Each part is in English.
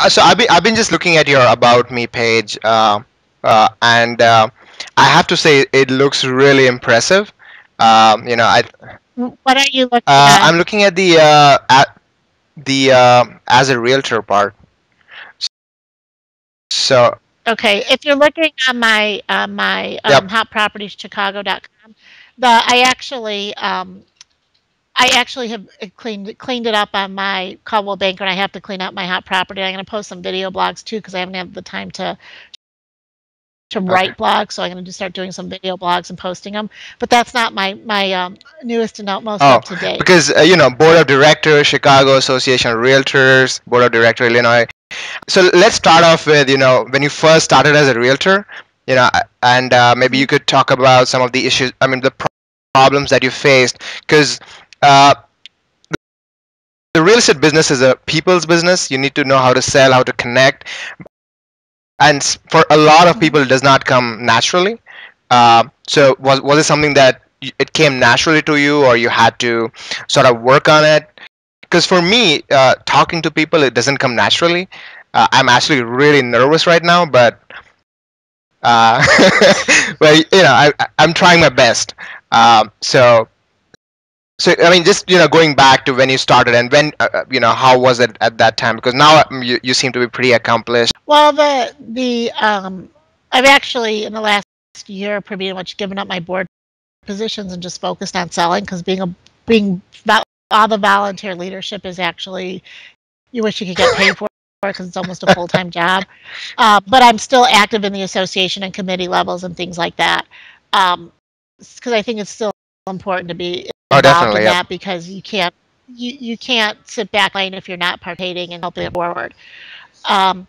So I've been just looking at your About Me page, and I have to say it looks really impressive. I What are you looking at? I'm looking at the as a realtor part. So Okay, if you're looking on my yep. hotpropertieschicago.com, I actually have cleaned it up on my Caldwell Banker, and I have to clean up my hot property. I'm going to post some video blogs too because I haven't had the time to Okay. write blogs, so I'm going to just start doing some video blogs and posting them. But that's not my newest and most Oh, up to date. because Board of Directors, Chicago Association of Realtors, Board of Director, Illinois. So let's start off with when you first started as a realtor, and maybe Mhm. you could talk about some of the issues. I mean, the problems that you faced, because uh, the real estate business is a people's business. You need to know how to sell, how to connect, and for a lot of Mhm. people, it does not come naturally. So was it something that it came naturally to you, or you had to sort of work on it? Because for me, talking to people, it doesn't come naturally. I'm actually really nervous right now, but uh, but I'm trying my best. So I mean, just going back to when you started and when how was it at that time? Because now you seem to be pretty accomplished. Well, I've actually in the last year pretty much given up my board positions and just focused on selling because all the volunteer leadership is actually you wish you could get paid for because it's almost a full-time job. But I'm still active in the association and committee levels and things like that. Because I think it's still important to be Oh, involved in definitely, yep. that because you can't sit back lane if you're not participating and helping it forward. Um,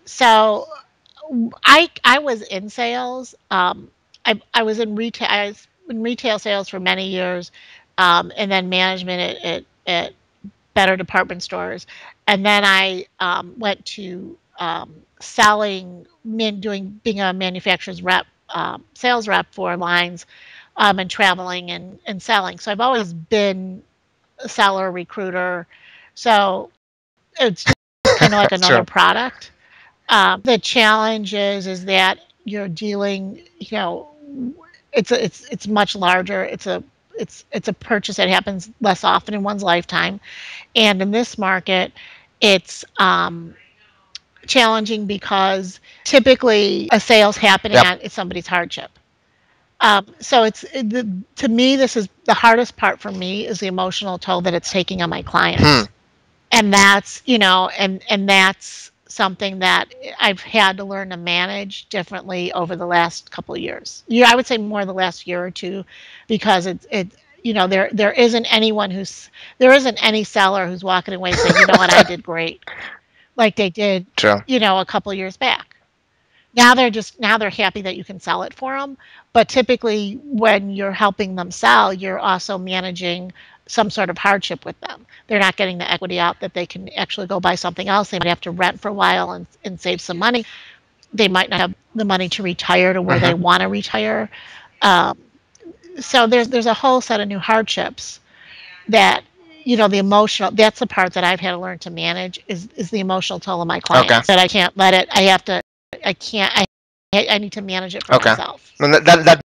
so I was in sales. I was in retail. I was in retail sales for many years, and then management at better department stores. And then I went to being a manufacturer's rep, sales rep for lines, and traveling and selling. So I've always been a seller, recruiter. So it's just kind of like That's another true. product. The challenge is that you're dealing, it's much larger. It's a purchase that happens less often in one's lifetime. And in this market, it's challenging because typically a sales happening Yep. on is somebody's hardship. So to me, this is the hardest part for me is the emotional toll that it's taking on my Hmm. clients. And that's something that I've had to learn to manage differently over the last couple of years. I would say more the last year or two, because there isn't any seller who's walking away saying, you know what, I did great, like they did, True. a couple of years back. Now they're happy that you can sell it for them, but typically when you're helping them sell, you're also managing some sort of hardship with them. They're not getting the equity out that they can actually go buy something else. They might have to rent for a while and save some money. They might not have the money to retire to where Hmm. they want to retire. Um, so there's a whole set of new hardships that the emotional, that's the part that I've had to learn to manage is the emotional toll of my Okay. clients, that I can't let it, I have to, I can't, I need to manage it for Okay. myself. No, that